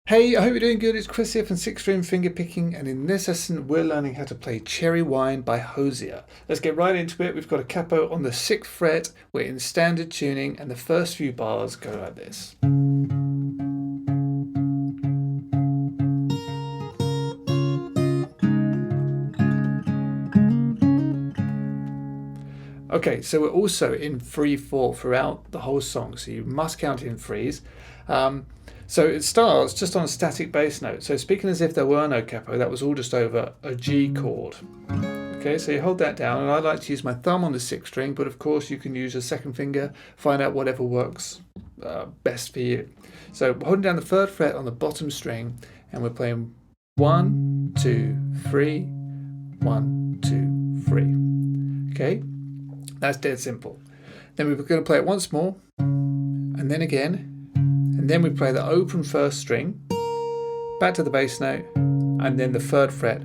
Hey, I hope you're doing good. It's Chris here from 6-string Fingerpicking, and in this lesson we're learning how to play Cherry Wine by Hozier. Let's get right into it. We've got a capo on the 6th fret. We're in standard tuning, and the first few bars go like this. Okay, so we're also in 3/4 throughout the whole song, so you must count in threes. So it starts just on a static bass note. So speaking as if there were no capo, that was all just over a G chord. Okay, so you hold that down, and I like to use my thumb on the 6th string, but of course you can use your second finger, find out whatever works best for you. So holding down the 3rd fret on the bottom string, and we're playing 1, 2, 3, 1, 2, 3. Okay, that's dead simple. Then we're going to play it once more, and then again. And then we play the open 1st string, back to the bass note, and then the 3rd fret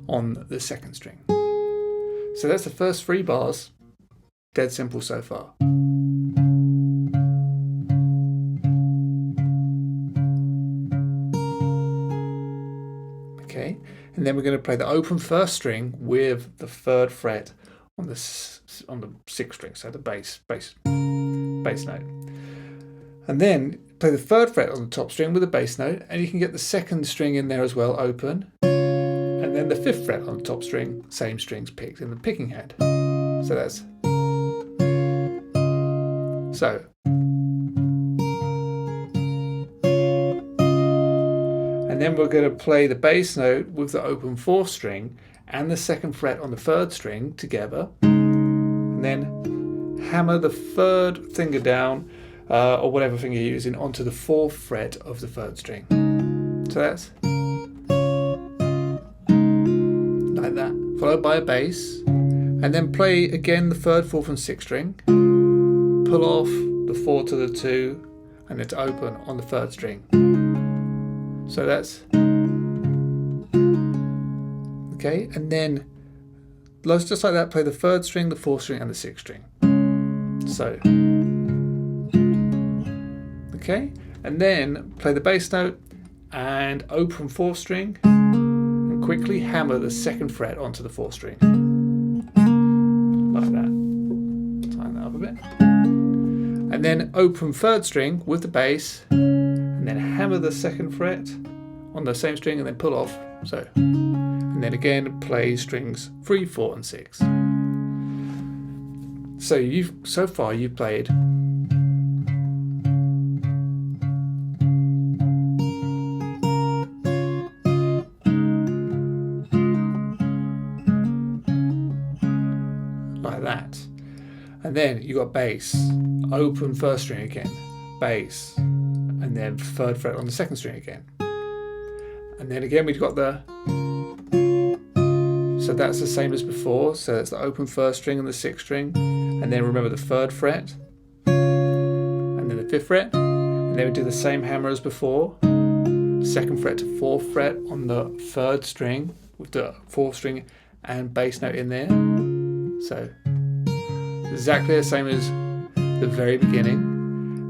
on the 2nd string. So that's the first 3 bars, dead simple so far. Okay, and then we're going to play the open 1st string with the 3rd fret on the 6th string, so the bass note. And then play the 3rd fret on the top string with a bass note, and you can get the 2nd string in there as well, open. And then the 5th fret on the top string, same strings picked in the picking hand. So that's so. And then we're going to play the bass note with the open 4th string and the 2nd fret on the 3rd string together, and then hammer the 3rd finger down, or whatever finger you're using, onto the 4th fret of the 3rd string. So that's like that, followed by a bass, and then play again the 3rd, 4th and 6th string, pull off the 4 to the 2, and it's open on the 3rd string. So that's okay, and then just like that, play the 3rd string, the 4th string and the 6th string. So okay, and then play the bass note and open 4th string and quickly hammer the 2nd fret onto the 4th string. Like that. Tighten that up a bit. And then open 3rd string with the bass and then hammer the 2nd fret on the same string and then pull off. So, and then again play strings 3, 4 and 6. So far you've played like that, and then you got bass, open 1st string again, bass, and then 3rd fret on the 2nd string again, and then again we've got the, so that's the same as before, so that's the open 1st string and the 6th string, and then remember the 3rd fret, and then the 5th fret, and then we do the same hammer as before, 2nd fret to 4th fret on the 3rd string with the 4th string and bass note in there. So exactly the same as the very beginning,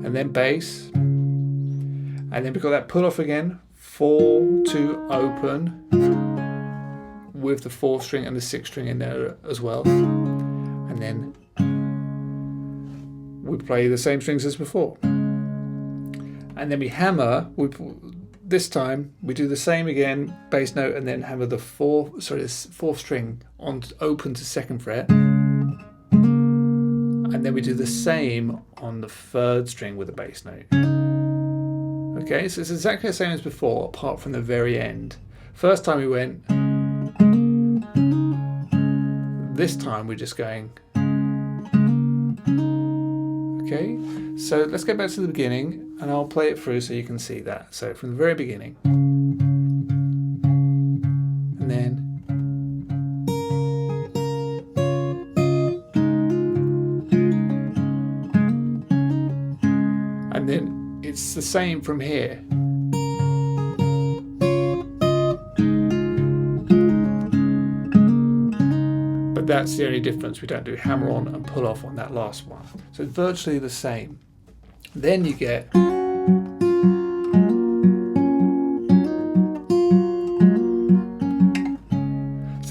and then bass, and then we've got that pull off again, 4 to open with the 4th string and the 6th string in there as well, and then we play the same strings as before, and then we hammer. This time we do the same again, bass note, and then hammer the 4th string on open to 2nd fret, and then we do the same on the 3rd string with a bass note. Okay, so it's exactly the same as before, apart from the very end. First time we went, this time we're just going. Okay, so let's go back to the beginning and I'll play it through so you can see that. So from the very beginning, and then it's the same from here. But that's the only difference. We don't do hammer on and pull off on that last one. So it's virtually the same. Then you get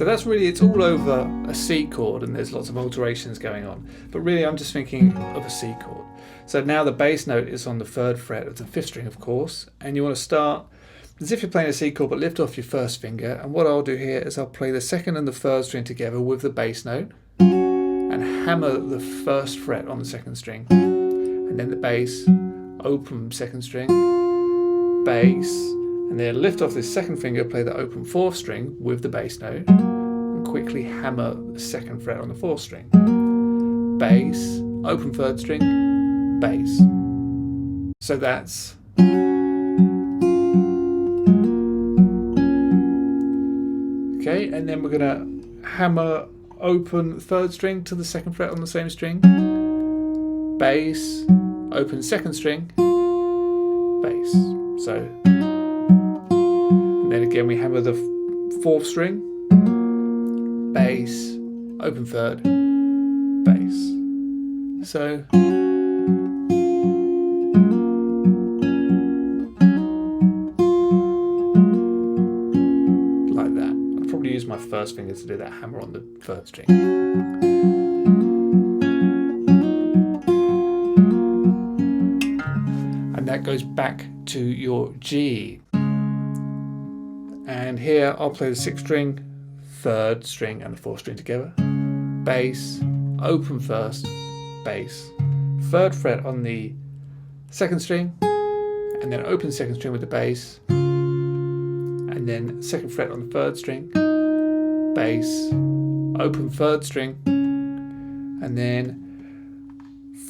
that's really, it's all over a C chord and there's lots of alterations going on. But really I'm just thinking of a C chord. So now the bass note is on the 3rd fret of the 5th string, of course, and you want to start as if you're playing a C chord, but lift off your 1st finger. And what I'll do here is I'll play the 2nd and the 3rd string together with the bass note and hammer the 1st fret on the 2nd string. And then the bass, open 2nd string, bass, and then lift off this 2nd finger, play the open 4th string with the bass note, and quickly hammer the 2nd fret on the 4th string. Bass, open 3rd string, bass. So that's okay, and then we're going to hammer open 3rd string to the 2nd fret on the same string, bass, open 2nd string, bass. So, and then again we hammer the 4th string, bass, open 3rd, bass. So like that. I'd probably use my 1st finger to do that hammer on the 3rd string. That goes back to your G. And here I'll play the 6th string, 3rd string and the 4th string together. Bass, open 1st, bass. 3rd fret on the 2nd string, and then open 2nd string with the bass. And then 2nd fret on the 3rd string, bass, open 3rd string, and then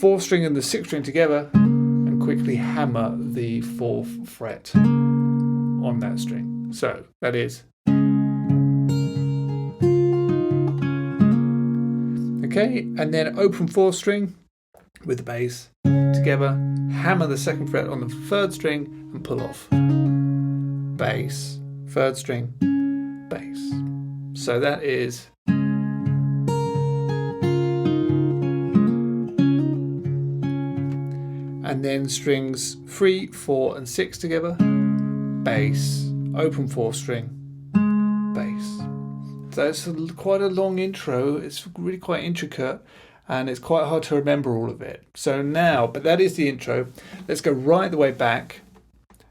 4th string and the 6th string together. Quickly hammer the 4th fret on that string. So that is okay, and then open 4th string with the bass together, hammer the 2nd fret on the 3rd string and pull off. Bass, 3rd string, bass. So that is and then strings 3, 4 and 6 together, bass, open 4th string, bass. So it's quite a long intro, it's really quite intricate and it's quite hard to remember all of it. So now, but that is the intro, let's go right the way back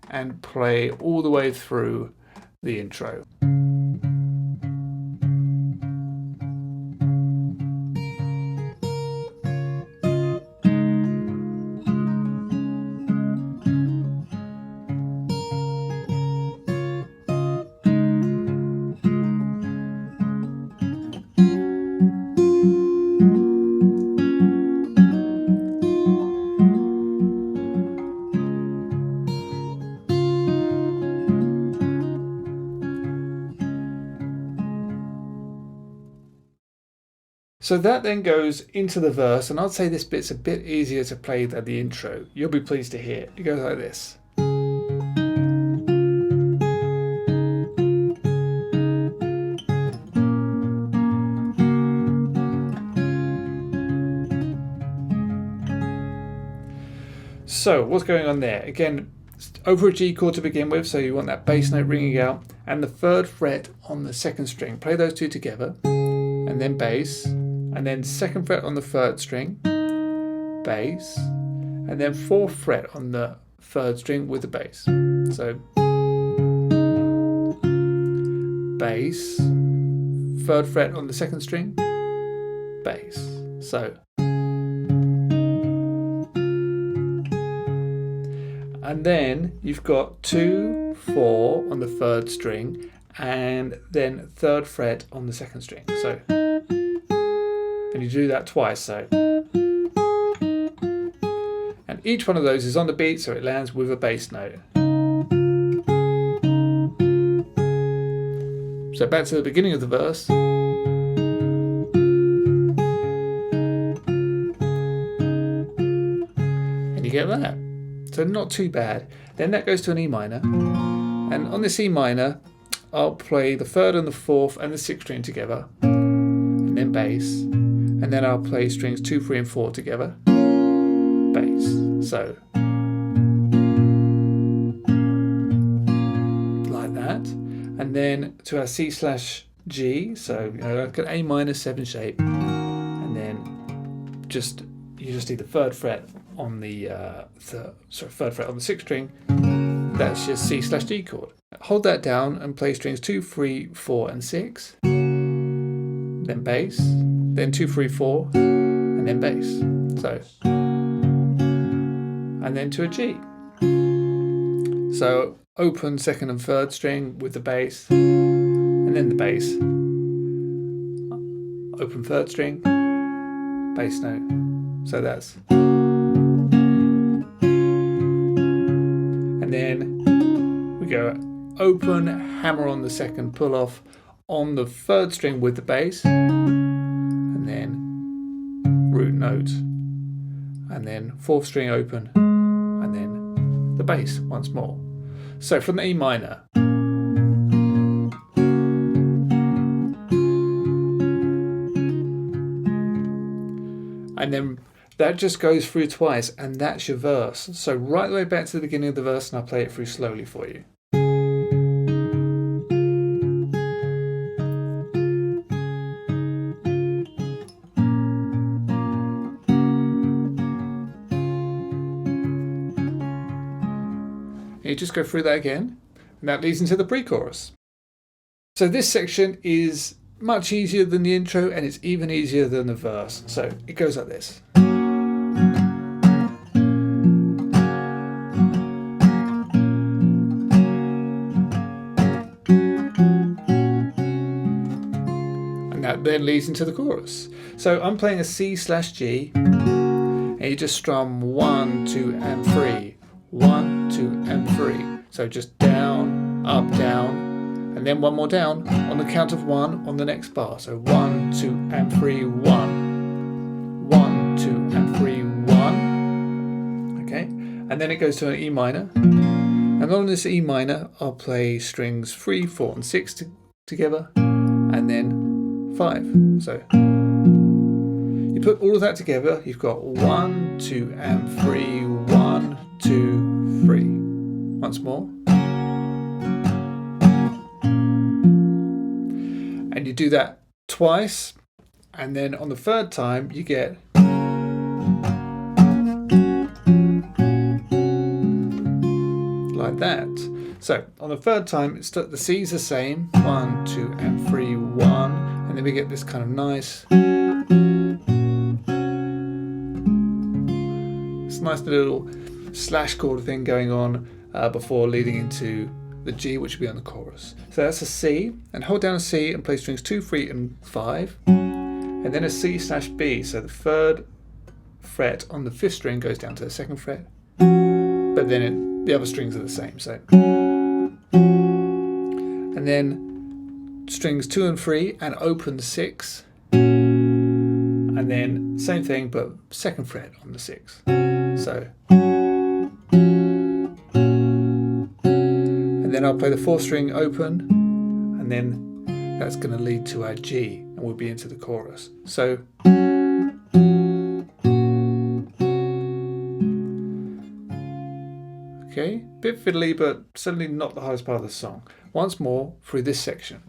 and play all the way through the intro. So that then goes into the verse, and I'd say this bit's a bit easier to play than the intro. You'll be pleased to hear. It goes like this. So what's going on there? Again, over a G chord to begin with, so you want that bass note ringing out, and the 3rd fret on the 2nd string. Play those two together, and then bass, and then 2nd fret on the 3rd string, bass, and then 4th fret on the 3rd string with the bass. So bass, 3rd fret on the 2nd string, bass. So and then you've got 2, 4 on the 3rd string, and then 3rd fret on the 2nd string. So, and you do that twice. So, and each one of those is on the beat, so it lands with a bass note. So back to the beginning of the verse. And you get that. So not too bad. Then that goes to an E minor, and on this E minor I'll play the 3rd and the 4th and the 6th string together, and then bass, and then I'll play strings 2, 3 and 4 together, bass. So like that, and then to our C/G G, so like an A minor 7 shape, and then you just need the third fret on the third fret on the 6th string. That's your C/G chord. Hold that down and play strings 2, 3, 4, and 6. Then bass, then 2, 3, 4, and then bass. So, and then to a G. So open 2nd and 3rd string with the bass, and then the bass. Open 3rd string, bass note. So that's. And then we go open, hammer on the 2nd, pull off on the 3rd string with the bass, and then root note, and then 4th string open, and then the bass once more. So from the E minor. And then that just goes through twice, and that's your verse. So right the way back to the beginning of the verse, and I'll play it through slowly for you. You just go through that again, and that leads into the pre-chorus. So this section is much easier than the intro, and it's even easier than the verse. So it goes like this. And that then leads into the chorus. So I'm playing a C/G, and you just strum 1, 2, and 3. 1, 2, and 3. So just down, up, down, and then one more down on the count of 1 on the next bar. So 1, 2, and 3, 1. 1, 2, and 3, 1. Okay, and then it goes to an E minor. And on this E minor, I'll play strings 3, 4, and 6 together, and then 5. So you put all of that together, you've got 1, 2, and 3, 1, 2, 3. Once more. And you do that twice, and then on the 3rd time you get like that. So on the 3rd time it's the C's the same, 1, 2, and 3, 1, and then we get this kind of nice little slash chord thing going on before leading into the G, which will be on the chorus. So that's a C, and hold down a C and play strings 2, 3, and 5, and then a C/B. So the 3rd fret on the 5th string goes down to the 2nd fret, but then the other strings are the same. So, and then strings 2 and 3 and open 6, and then same thing but 2nd fret on the 6th. So. And then I'll play the 4th string open, and then that's going to lead to our G, and we'll be into the chorus. So okay, bit fiddly, but certainly not the hardest part of the song. Once more through this section.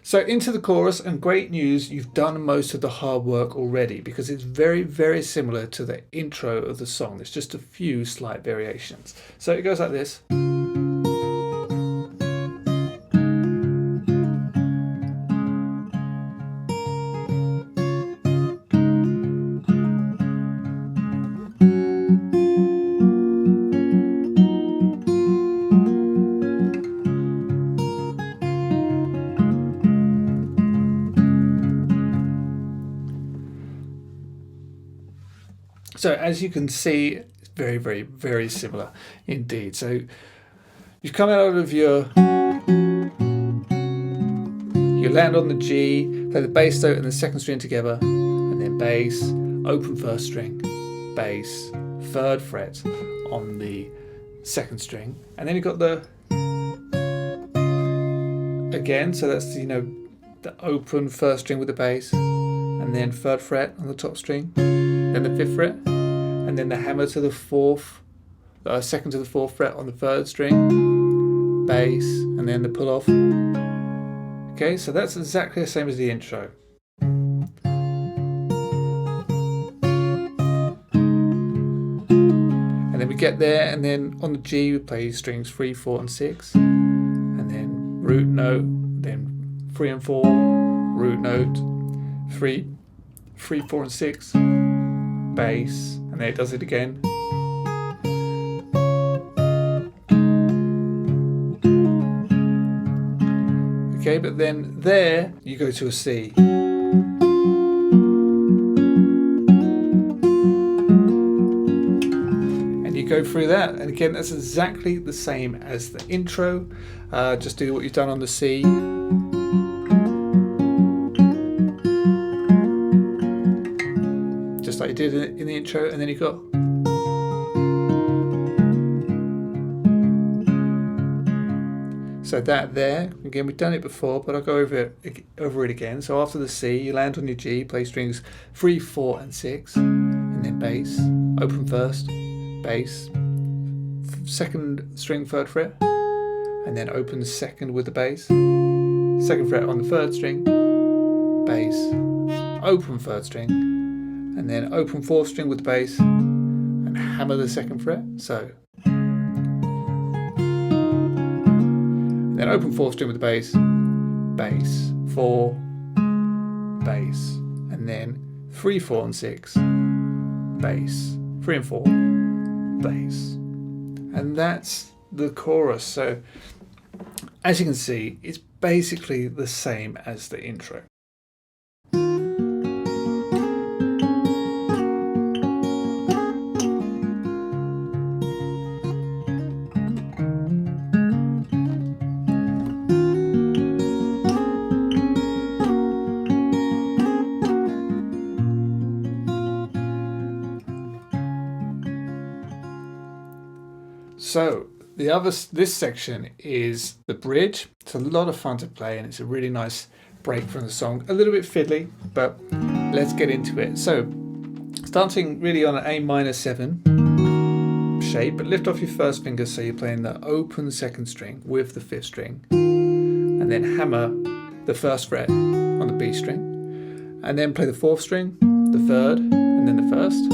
So into the chorus, and great news, you've done most of the hard work already, because it's very, very similar to the intro of the song. There's just a few slight variations. So it goes like this. So as you can see, it's very, very, very similar indeed. So you've come out of your land on the G, play the bass note and the 2nd string together, and then bass, open 1st string, bass, 3rd fret on the 2nd string, and then you've got the again. So that's the open first string with the bass, and then 3rd fret on the top string, then the 5th fret, and then the hammer to the 4th, 2nd to the 4th fret on the 3rd string, bass, and then the pull off. Okay, so that's exactly the same as the intro. And then we get there, and then on the G we play strings 3, 4, and 6, and then root note, then 3 and 4, root note, 3, 4, and 6, bass, and then it does it again. Okay, but then there you go to a C. Go through that, and again that's exactly the same as the intro. Just do what you've done on the C, just like you did in the intro, and then you've got so that there. Again, we've done it before, but I'll go over it again. So after the C, you land on your G, play strings 3, 4, and 6, and then bass, open first, bass, 2nd string 3rd fret, and then open 2nd with the bass, 2nd fret on the 3rd string, bass, open 3rd string, and then open 4th string with the bass, and hammer the 2nd fret, so. And then open 4th string with the bass, bass, 4, bass, and then 3, 4, and 6, bass, 3 and 4, bass, and that's the chorus. So as you can see, it's basically the same as the intro. So this section is the bridge. It's a lot of fun to play, and it's a really nice break from the song. A little bit fiddly, but let's get into it. So starting really on an A-7 shape, but lift off your 1st finger so you're playing the open 2nd string with the 5th string, and then hammer the 1st fret on the B string, and then play the 4th string, the 3rd, and then the 1st,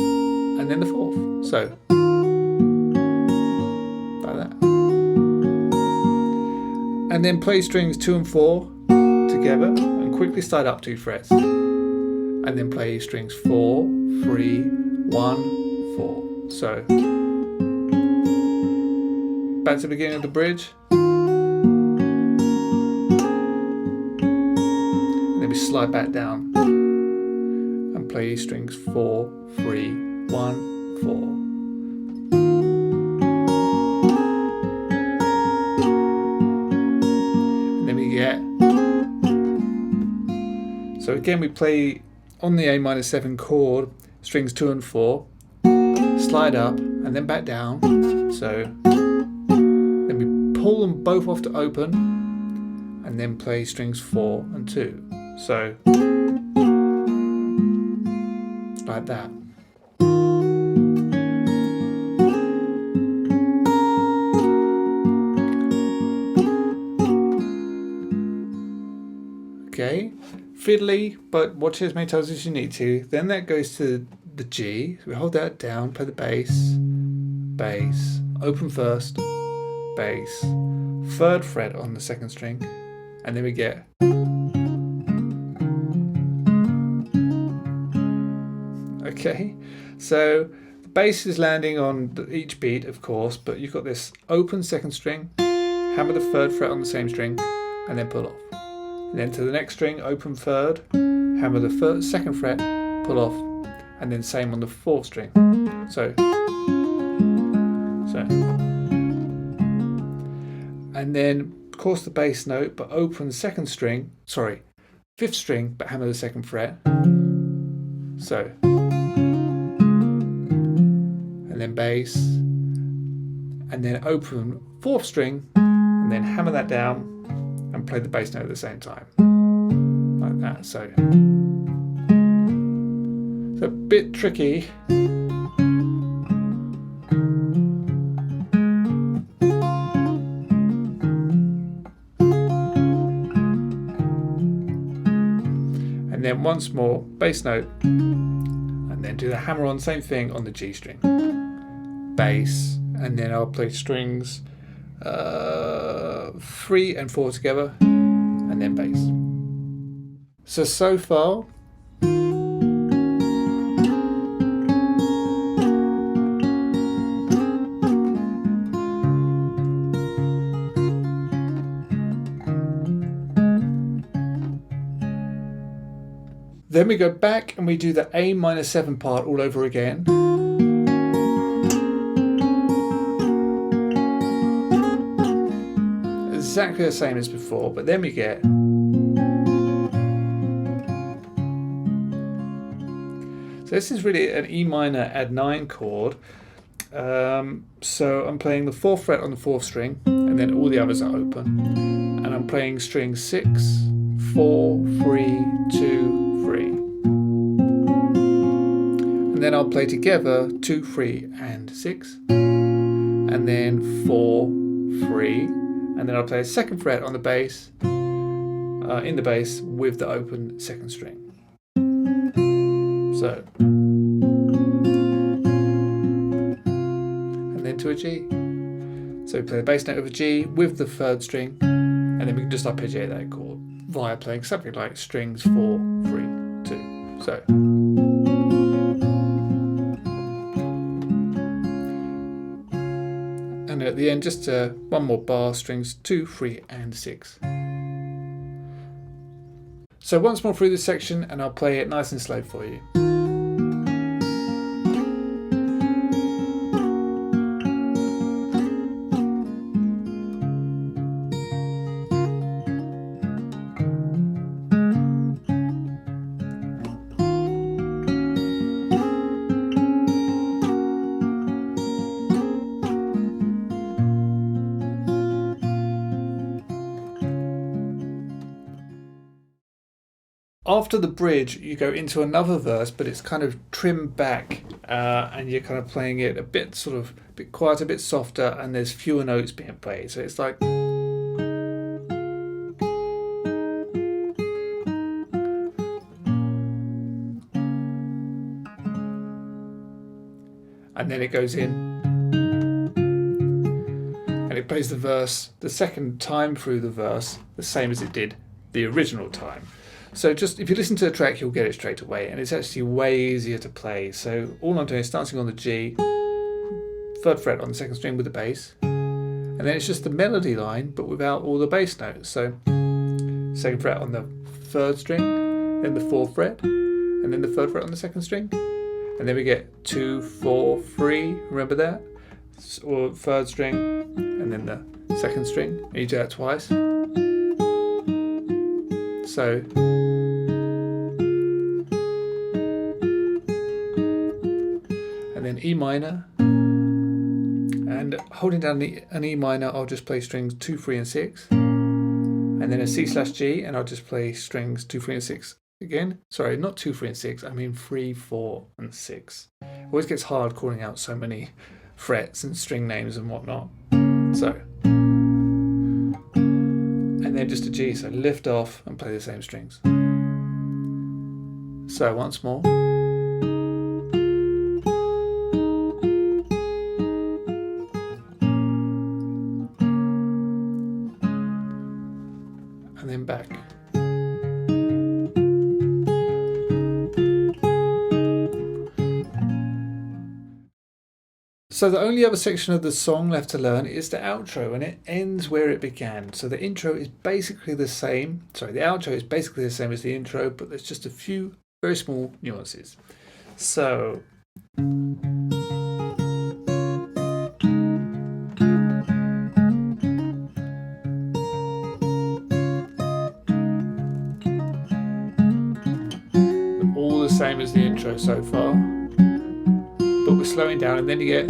and then the 4th. So and then play strings 2 and 4 together and quickly slide up 2 frets, and then play strings 4, 3, 1, 4. So back to the beginning of the bridge, and then we slide back down and play strings 4, 3, 1, 4. So again, we play on the A-7 chord, strings 2 and 4, slide up and then back down. So then we pull them both off to open, and then play strings 4 and 2. So like that. Okay, fiddly, but watch as many times as you need to. Then that goes to the G. So we hold that down, play the bass, bass, open 1st, bass, 3rd fret on the 2nd string, and then we get okay. So the bass is landing on each beat, of course, but you've got this open 2nd string, hammer the 3rd fret on the same string, and then pull off. And then to the next string, open 3rd, hammer the 2nd fret, pull off, and then same on the 4th string. So, and then of course the bass note, but open 5th string, but hammer the 2nd fret. So, and then bass, and then open 4th string, and then hammer that down and play the bass note at the same time. that. So it's a bit tricky. And then once more bass note, and then do the hammer on, same thing on the G string, bass, and then I'll play strings 3 and 4 together, and then bass. So far then we go back and we do the A minor 7 part all over again. Exactly the same as before, but then we get so this is really an E minor add 9 chord. So I'm playing the 4th fret on the 4th string, and then all the others are open, and I'm playing string 6, 4, 3, 2, 3, and then I'll play together 2, 3, and 6, and then 4, 3, and then I'll play a 2nd fret on the bass, in the bass with the open 2nd string. So, and then to a G. So we play the bass note of a G with the 3rd string, and then we can just arpeggiate that chord via playing something like strings 4, 3, 2. So. And at the end, just one more bar, strings 2, 3, and 6. So once more through this section, and I'll play it nice and slow for you. After the bridge, you go into another verse, but it's kind of trimmed back, and you're kind of playing it a bit quieter, a bit softer, and there's fewer notes being played. So it's like, and then it goes in, and it plays the verse the second time through the verse, the same as it did the original time. So just if you listen to the track, you'll get it straight away, and it's actually way easier to play. So all I'm doing is starting on the G, 3rd fret on the 2nd string with the bass, and then it's just the melody line but without all the bass notes. So 2nd fret on the 3rd string, then the 4th fret, and then the 3rd fret on the 2nd string, and then we get 2, 4, 3. Remember that? Or 3rd string, and then the 2nd string. And you do that twice. So. And then E minor, and holding down an E minor, I'll just play strings 2, 3, and 6, and then a C/G, and I'll just play strings 2, 3, and 6 again. Sorry, not 2, 3, and 6. I mean 3, 4, and 6. It always gets hard calling out so many frets and string names and whatnot. So, and then just a G. So lift off and play the same strings. So once more. And then back. So the only other section of the song left to learn is the outro, and it ends where it began. So the intro is basically the same. Sorry, the outro is basically the same as the intro, but there's just a few very small nuances. So. All the same as the intro so far, but we're slowing down, and then you get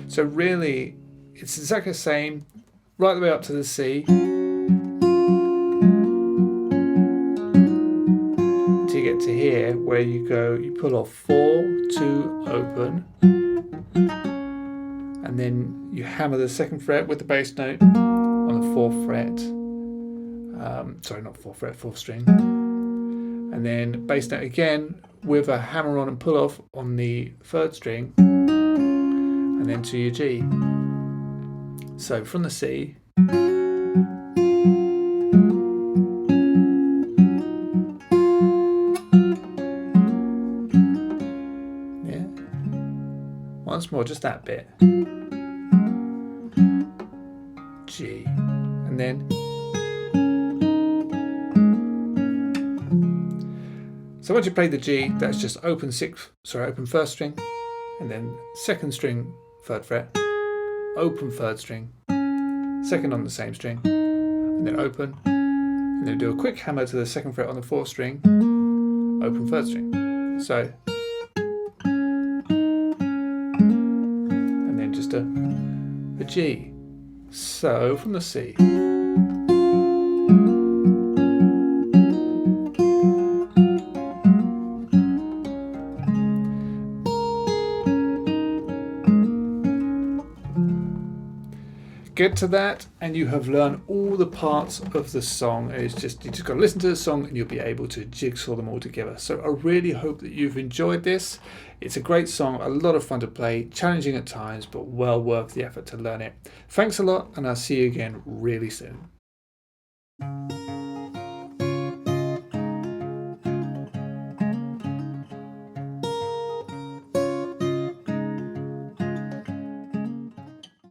so really it's exactly the same right the way up to the C. Until you get to here where you go, you pull off 4, 2, open. And then you hammer the 2nd fret with the bass note on the 4th fret. Sorry, not 4th fret, 4th string. And then bass note again with a hammer on and pull off on the 3rd string. And then to your G. So from the C. Yeah. Once more, just that bit. G. And then. So once you play the G, that's just open 1st string, and then 2nd string, 3rd fret, open 3rd string, 2nd on the same string, and then open, and then do a quick hammer to the 2nd fret on the 4th string, open 3rd string. So, and then just a G. So from the C. Get to that and you have learned all the parts of the song. It's just, you just got to listen to the song and you'll be able to jigsaw them all together. So I really hope that you've enjoyed this. It's a great song, a lot of fun to play, challenging at times, but well worth the effort to learn it. Thanks a lot, and I'll see you again really soon.